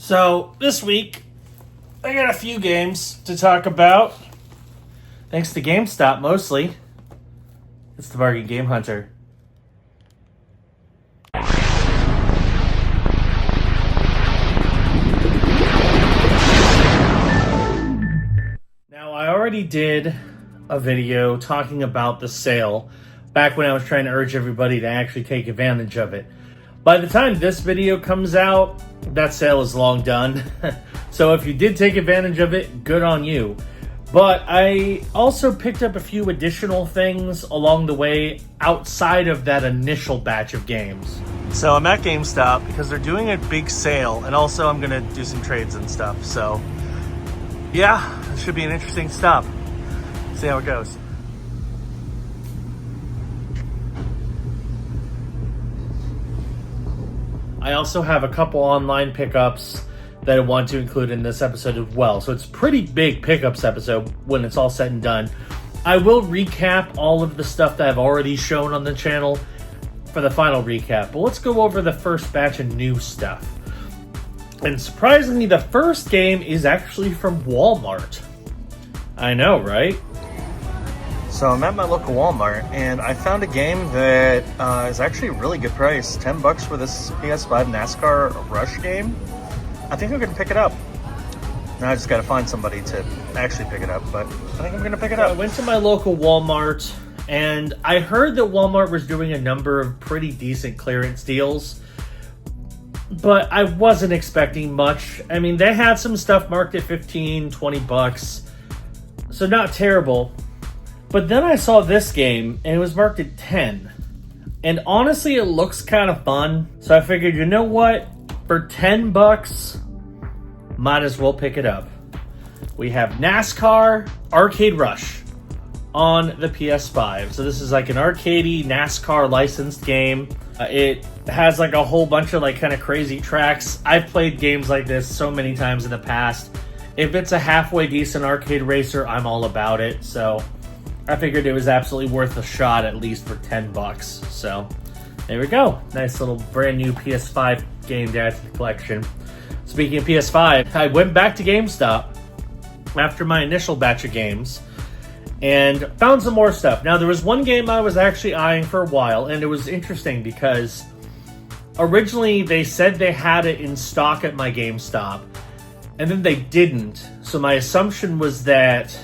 So this week, I got a few games to talk about. Thanks to GameStop mostly. It's the Bargain Game Hunter. Now, I already did a video talking about the sale back when I was trying to urge everybody to actually take advantage of it. By the time this video comes out, that sale is long done. So if you did take advantage of it, good on you. But I also picked up a few additional things along the way outside of that initial batch of games. So I'm at GameStop because they're doing a big sale, and also I'm going to do some trades and stuff. So yeah, it should be an interesting stop. See how it goes. I also have a couple online pickups that I want to include in this episode as well. So it's a pretty big pickups episode when it's all said and done. I will recap all of the stuff that I've already shown on the channel for the final recap. But let's go over the first batch of new stuff. And surprisingly, the first game is actually from Walmart. I know, right? So I'm at my local Walmart, and I found a game that is actually a really good price. $10 for this PS5 NASCAR Rush game. I think I'm going to pick it up. Now I just got to find somebody to actually pick it up, but I think I'm going to pick it up. I went to my local Walmart, and I heard that Walmart was doing a number of pretty decent clearance deals, but I wasn't expecting much. I mean, they had some stuff marked at $15, $20, so not terrible. But then I saw this game, and it was marked at 10. And honestly, it looks kind of fun. So I figured, you know what? For $10, might as well pick it up. We have NASCAR Arcade Rush on the PS5. So this is like an arcadey NASCAR licensed game. It has like a whole bunch of like kind of crazy tracks. I've played games like this so many times in the past. If it's a halfway decent arcade racer, I'm all about it. So I figured it was absolutely worth a shot, at least for $10. So there we go. Nice little brand new PS5 game to add to the collection. Speaking of PS5, I went back to GameStop after my initial batch of games and found some more stuff. Now, there was one game I was actually eyeing for a while, and it was interesting because originally they said they had it in stock at my GameStop, and then they didn't. So my assumption was that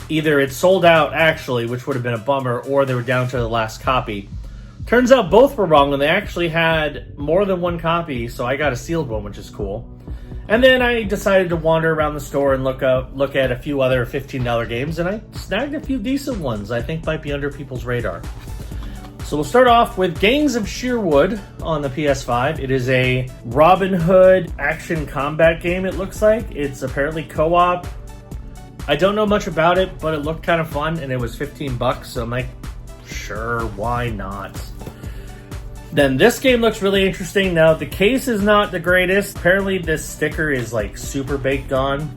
either it sold out actually, which would have been a bummer, or they were down to the last copy. Turns out both were wrong, and they actually had more than one copy, so I got a sealed one, which is cool. And then I decided to wander around the store and look at a few other $15 games, and I snagged a few decent ones I think might be under people's radar. So we'll start off with Gangs of Sherwood on the PS5. It is a Robin Hood action combat game, it looks like. It's apparently co-op. I don't know much about it, but it looked kind of fun, and it was $15, so I'm like, sure, why not? Then this game looks really interesting. Now, the case is not the greatest. Apparently, this sticker is like super baked on.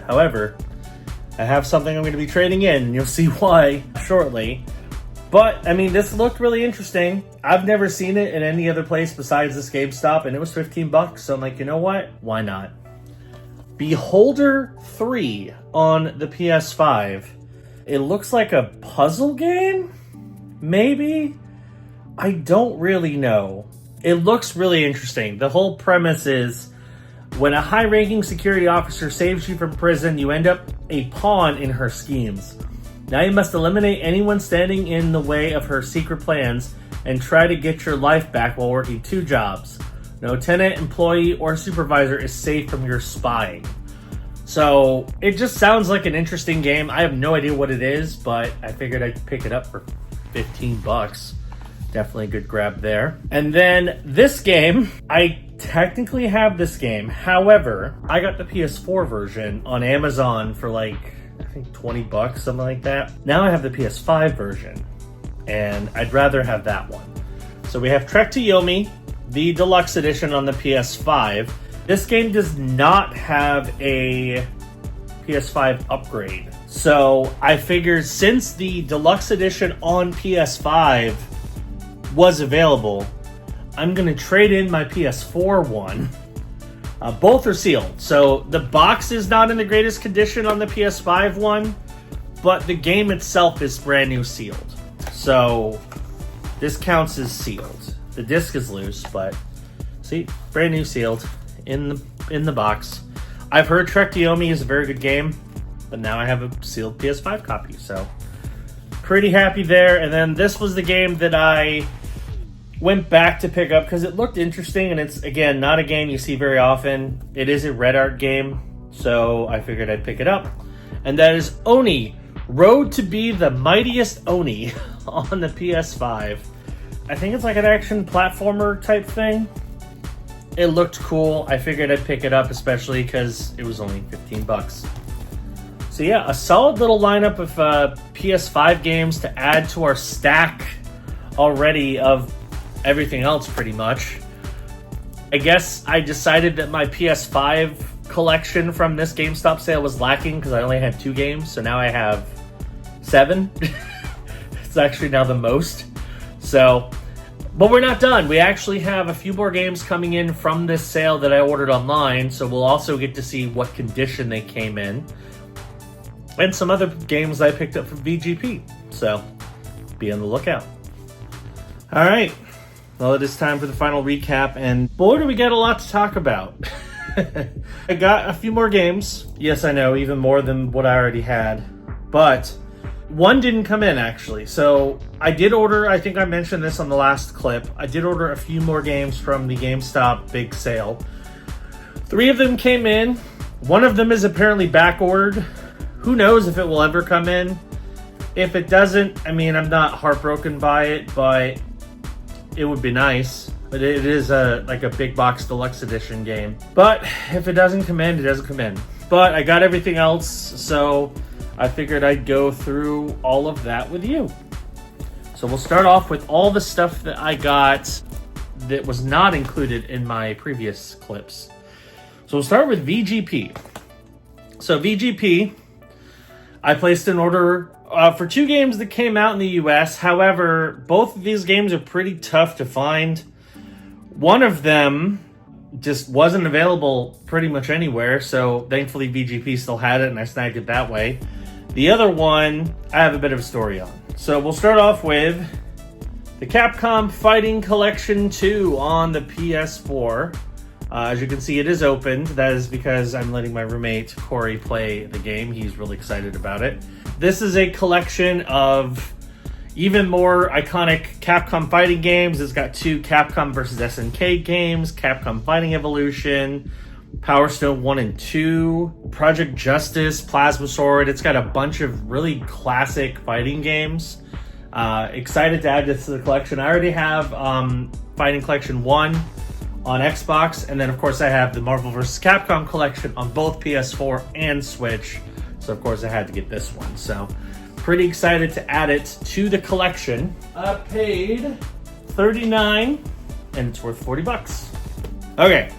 However, I have something I'm going to be trading in, and you'll see why shortly. But, I mean, this looked really interesting. I've never seen it in any other place besides this GameStop, and it was $15, so I'm like, you know what? Why not? Beholder 3 on the PS5. It looks like a puzzle game? Maybe? I don't really know. It looks really interesting. The whole premise is when a high-ranking security officer saves you from prison, you end up a pawn in her schemes. Now you must eliminate anyone standing in the way of her secret plans and try to get your life back while working 2 jobs. No tenant, employee, or supervisor is safe from your spying. So it just sounds like an interesting game. I have no idea what it is, but I figured I'd pick it up for $15. Definitely a good grab there. And then this game, I technically have this game. However, I got the PS4 version on Amazon for like, I think $20, something like that. Now I have the PS5 version, and I'd rather have that one. So we have Trek to Yomi, the deluxe edition on the PS5. This game does not have a PS5 upgrade. So I figured since the deluxe edition on PS5 was available, I'm going to trade in my PS4 one Both are sealed. So the box is not in the greatest condition on the PS5 one, but the game itself is brand new sealed. So this counts as sealed. The disc is loose, but see, brand new sealed in the box. I've heard Trek Yomi is a very good game, but now I have a sealed PS5 copy, so pretty happy there. And then this was the game that I went back to pick up because it looked interesting, and it's, again, not a game you see very often. It is a Red Art game, so I figured I'd pick it up. And that is Oni, Road to be the Mightiest Oni on the PS5. I think it's like an action platformer type thing. It looked cool. I figured I'd pick it up, especially because it was only 15 bucks. So yeah, a solid little lineup of PS5 games to add to our stack already of everything else, pretty much. I guess I decided that my PS5 collection from this GameStop sale was lacking because I only had 2 games, so now I have 7. It's actually now the most. So, but we're not done. We actually have a few more games coming in from this sale that I ordered online, so we'll also get to see what condition they came in. And some other games I picked up from BGP. So, be on the lookout. Alright. Well, it is time for the final recap, and boy, do we got a lot to talk about. I got a few more games. Yes, I know, even more than what I already had. But one didn't come in, actually. So I did order, I think I mentioned this on the last clip, I did order a few more games from the GameStop big sale. 3 of them came in. One of them is apparently back-ordered. Who knows if it will ever come in. If it doesn't, I mean, I'm not heartbroken by it, but it would be nice. But it is like a big box deluxe edition game. But if it doesn't come in, it doesn't come in. But I got everything else, so I figured I'd go through all of that with you. So we'll start off with all the stuff that I got that was not included in my previous clips. So we'll start with VGP. So VGP, I placed an order for 2 games that came out in the US. However, both of these games are pretty tough to find. One of them just wasn't available pretty much anywhere, so thankfully VGP still had it and I snagged it that way. The other one, I have a bit of a story on. So we'll start off with the Capcom Fighting Collection 2 on the PS4. As you can see, it is opened. That is because I'm letting my roommate, Corey, play the game. He's really excited about it. This is a collection of even more iconic Capcom fighting games. It's got 2 Capcom vs. SNK games, Capcom Fighting Evolution, Power Stone 1 and 2, Project Justice, Plasma Sword. It's got a bunch of really classic fighting games. Excited to add this to the collection. I already have Fighting Collection 1 on Xbox, and then of course I have the Marvel vs. Capcom collection on both PS4 and Switch. So of course I had to get this one. So pretty excited to add it to the collection. I paid $39 and it's worth 40 bucks. Okay.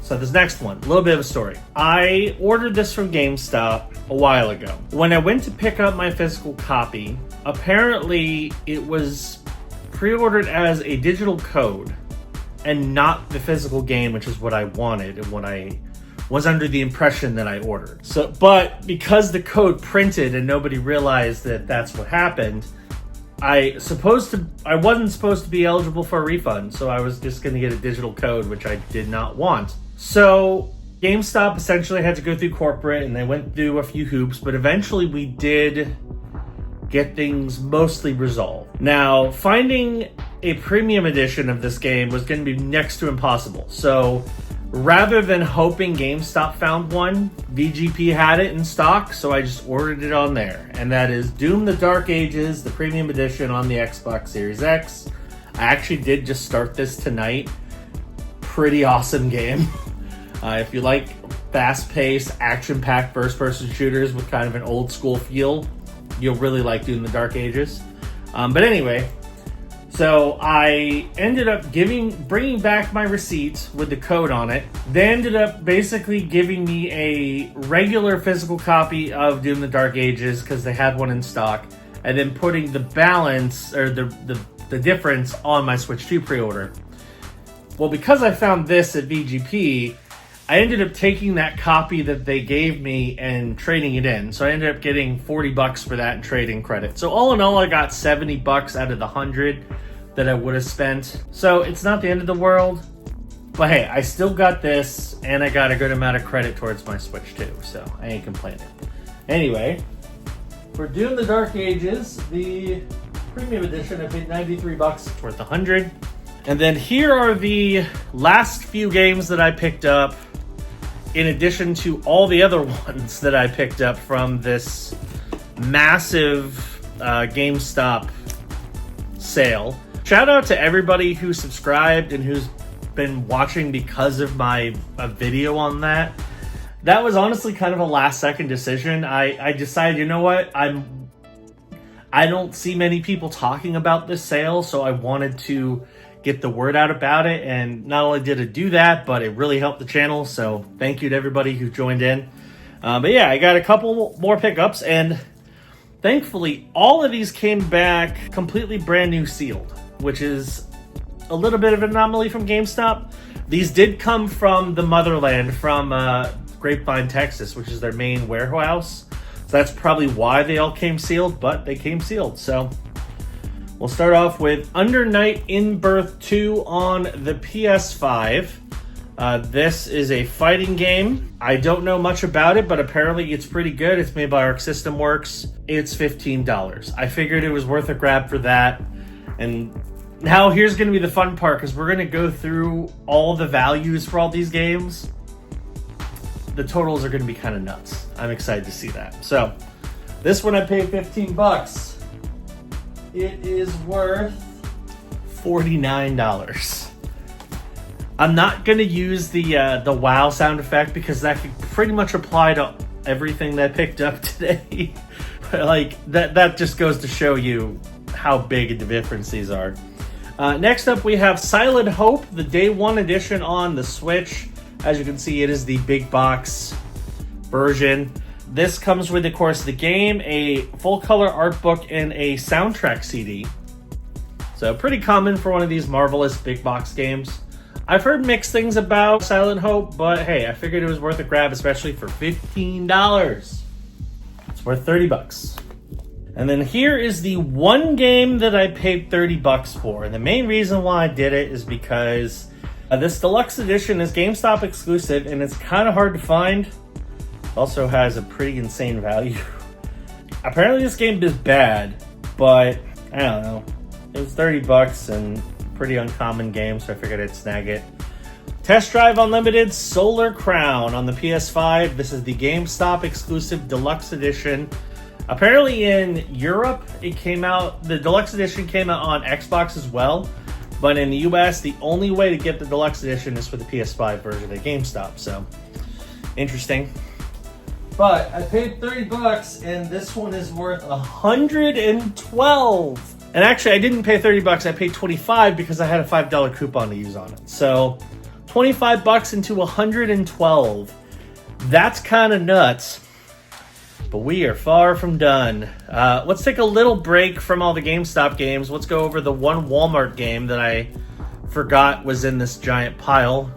So this next one, a little bit of a story. I ordered this from GameStop a while ago. When I went to pick up my physical copy, apparently it was pre-ordered as a digital code and not the physical game, which is what I wanted and what I was under the impression that I ordered. So, but because the code printed and nobody realized that that's what happened, I wasn't supposed to be eligible for a refund, so I was just going to get a digital code, which I did not want. So GameStop essentially had to go through corporate, and they went through a few hoops, but eventually we did get things mostly resolved. Now, finding a premium edition of this game was going to be next to impossible. So rather than hoping GameStop found one, VGP had it in stock, so I just ordered it on there. And that is Doom the Dark Ages, the premium edition on the Xbox Series X. I actually did just start this tonight. Pretty awesome game. If you like fast-paced, action-packed first-person shooters with kind of an old-school feel, you'll really like Doom the Dark Ages. But anyway, so I ended up bringing back my receipt with the code on it. They ended up basically giving me a regular physical copy of Doom the Dark Ages because they had one in stock, and then putting the balance or the difference on my Switch 2 pre-order. Well, because I found this at VGP, I ended up taking that copy that they gave me and trading it in. So I ended up getting $40 for that in trading credit. So all in all, I got $70 out of the 100 that I would have spent. So it's not the end of the world. But hey, I still got this, and I got a good amount of credit towards my Switch too. So I ain't complaining. Anyway, for Doom the Dark Ages, the premium edition, I paid $93 worth 100. And then here are the last few games that I picked up, in addition to all the other ones that I picked up from this massive GameStop sale. Shout out to everybody who subscribed and who's been watching because of my video on that. That was honestly kind of a last second decision. I decided, you know what, I don't see many people talking about this sale, so I wanted to get the word out about it, and not only did it do that, but it really helped the channel, so thank you to everybody who joined in. But yeah, I got a couple more pickups, and thankfully all of these came back completely brand new sealed, which is a little bit of an anomaly from GameStop. These did come from the motherland, from Grapevine, Texas, which is their main warehouse, so that's probably why they all came sealed, but they came sealed. So we'll start off with Under Night In Birth 2 on the PS5. This is a fighting game. I don't know much about it, but apparently it's pretty good. It's made by Arc System Works. It's $15. I figured it was worth a grab for that. And now here's going to be the fun part, because we're going to go through all the values for all these games. The totals are going to be kind of nuts. I'm excited to see that. So this one I paid $15. It is worth $49. I'm not going to use the wow sound effect, because that could pretty much apply to everything that I picked up today. Like, that just goes to show you how big the difference these are. Next up, we have Silent Hope, the Day 1 edition on the Switch. As you can see, it is the big box version. This comes with, of course, the game, a full-color art book, and a soundtrack CD. So pretty common for one of these marvelous big box games. I've heard mixed things about Silent Hope, but hey, I figured it was worth a grab, especially for $15. It's worth $30. And then here is the one game that I paid $30 for. And the main reason why I did it is because this deluxe edition is GameStop exclusive, and it's kind of hard to find. Also has a pretty insane value. Apparently this game is bad, but I don't know. It was $30 and pretty uncommon game, so I figured I'd snag it. Test Drive Unlimited Solar Crown on the PS5. This is the GameStop exclusive deluxe edition. Apparently in Europe, it came out, the deluxe edition came out on Xbox as well, but in the US, the only way to get the deluxe edition is for the PS5 version at GameStop, so interesting. But I paid $30, and this one is worth $112. And actually, I didn't pay $30. I paid $25 because I had a $5 coupon to use on it. So $25 into $112. That's kind of nuts. But we are far from done. Let's take a little break from all the GameStop games. Let's go over the one Walmart game that I forgot was in this giant pile.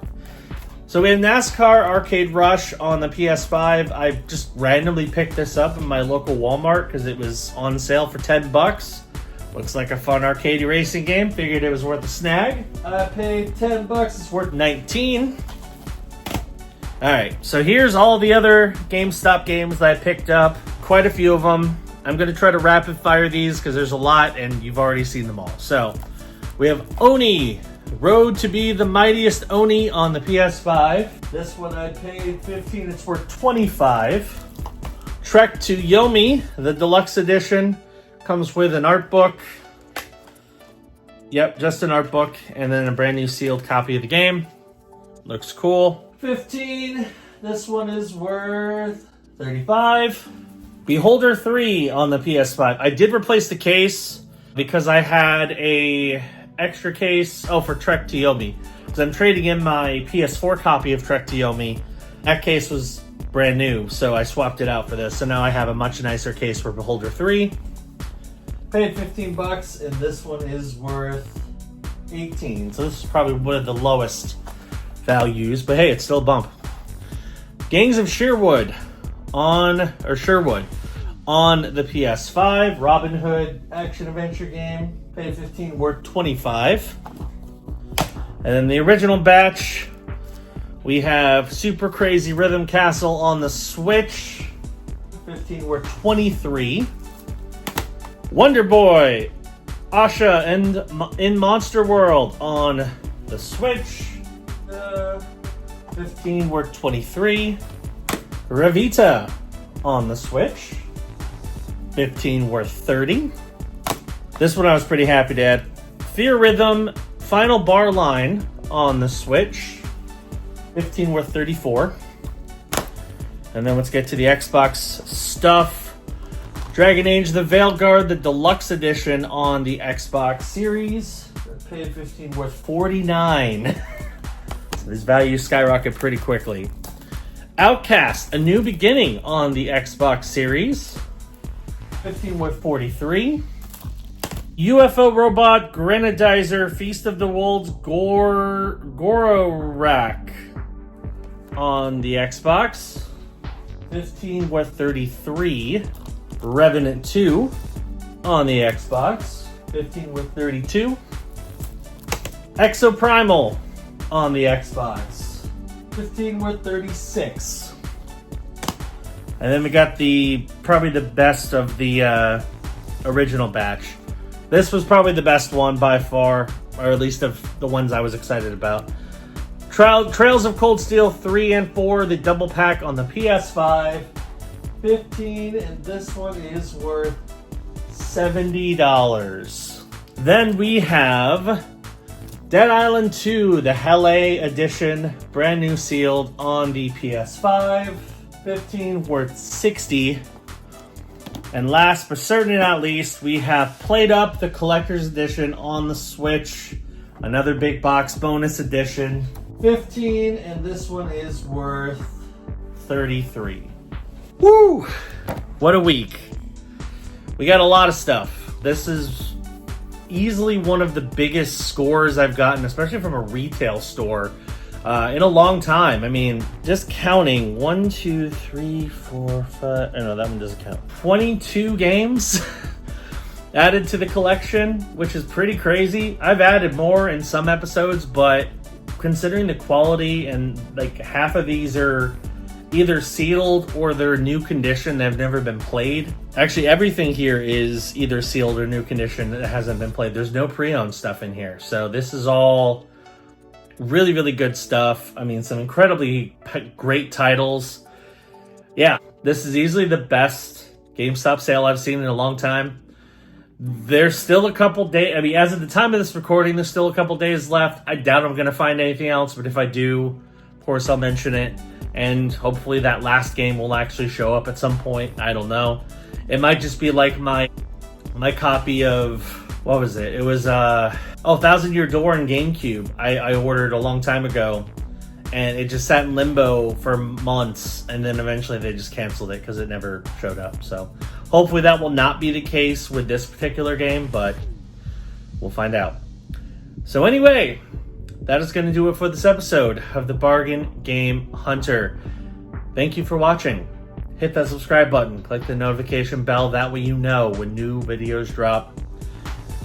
So we have NASCAR Arcade Rush on the PS5. I just randomly picked this up in my local Walmart because it was on sale for $10. Looks like a fun arcade racing game. Figured it was worth a snag. I paid $10. It's worth $19. Alright, so here's all the other GameStop games that I picked up. Quite a few of them. I'm going to try to rapid fire these because there's a lot and you've already seen them all. So we have Oni. Road to be the Mightiest Oni on the PS5. This one I paid $15. It's worth $25. Trek to Yomi, the deluxe edition, comes with an art book. Yep, just an art book, and then a brand new sealed copy of the game. Looks cool. $15. This one is worth $35. Beholder 3 on the PS5. I did replace the case because I had a extra case, for Trek to Yomi, because I'm trading in my PS4 copy of Trek to Yomi. That case was brand new, so I swapped it out for this. So now I have a much nicer case for Beholder 3. Paid $15, and this one is worth $18. So this is probably one of the lowest values, but hey, it's still a bump. Gangs of Sherwood on the PS5. Robin Hood action adventure game. Paid $15, worth $25. And then the original batch, we have Super Crazy Rhythm Castle on the Switch. $15, worth $23. Wonder Boy, Asha and in Monster World on the Switch. $15, worth $23. Revita on the Switch. $15, worth $30. This one I was pretty happy to add. Fear Rhythm Final Bar Line on the Switch. $15, worth $34. And then let's get to the Xbox stuff. Dragon Age the Veilguard, the Deluxe Edition on the Xbox Series. Paid $15, worth $49. So these values skyrocket pretty quickly. Outcast, A New Beginning on the Xbox Series. $15, worth $43. UFO Robot Grenadizer Feast of the Wolves Gororak on the Xbox. $15, worth $33. Revenant 2 on the Xbox. $15, worth $32. Exoprimal on the Xbox. $15, worth $36. And then we got probably the best of the original batch. This was probably the best one by far, or at least of the ones I was excited about. Trails of Cold Steel 3 and 4, the double pack on the PS5. $15, and this one is worth $70. Then we have Dead Island 2, the Helle Edition, brand new sealed on the PS5. $15, worth $60. And last but certainly not least, we have Played Up, the Collector's Edition on the Switch. Another big box bonus edition. $15, and this one is worth $33. Woo! What a week. We got a lot of stuff. This is easily one of the biggest scores I've gotten, especially from a retail store, in a long time. I mean, just counting 1, 2, 3, 4, 5. Oh, no, that one doesn't count. 22 games added to the collection, which is pretty crazy. I've added more in some episodes, but considering the quality and like half of these are either sealed or they're new condition, they've never been played. Actually, everything here is either sealed or new condition that hasn't been played. There's no pre-owned stuff in here. So this is all really, really good stuff. I mean, some incredibly great titles. Yeah, this is easily the best GameStop sale I've seen in a long time. There's still a couple days. I mean, as of the time of this recording, there's still a couple days left. I doubt I'm going to find anything else, but if I do, of course, I'll mention it. And hopefully that last game will actually show up at some point. I don't know. It might just be like my copy of, what was it? It was, 1,000 Year Door in GameCube. I ordered a long time ago. And it just sat in limbo for months. And then eventually they just canceled it because it never showed up. So hopefully that will not be the case with this particular game. But we'll find out. So anyway, that is going to do it for this episode of the Bargain Game Hunter. Thank you for watching. Hit that subscribe button. Click the notification bell. That way you know when new videos drop.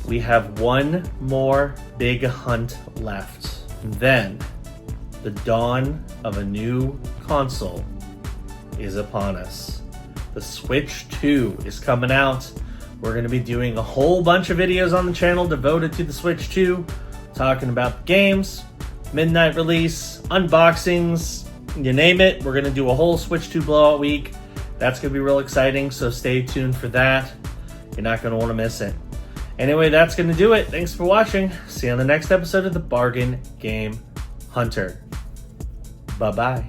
We have one more big hunt left. Then, the dawn of a new console is upon us. The Switch 2 is coming out. We're going to be doing a whole bunch of videos on the channel devoted to the Switch 2. Talking about games, midnight release, unboxings, you name it. We're going to do a whole Switch 2 blowout week. That's going to be real exciting, so stay tuned for that. You're not going to want to miss it. Anyway, that's going to do it. Thanks for watching. See you on the next episode of the Bargain Game Hunter. Bye-bye.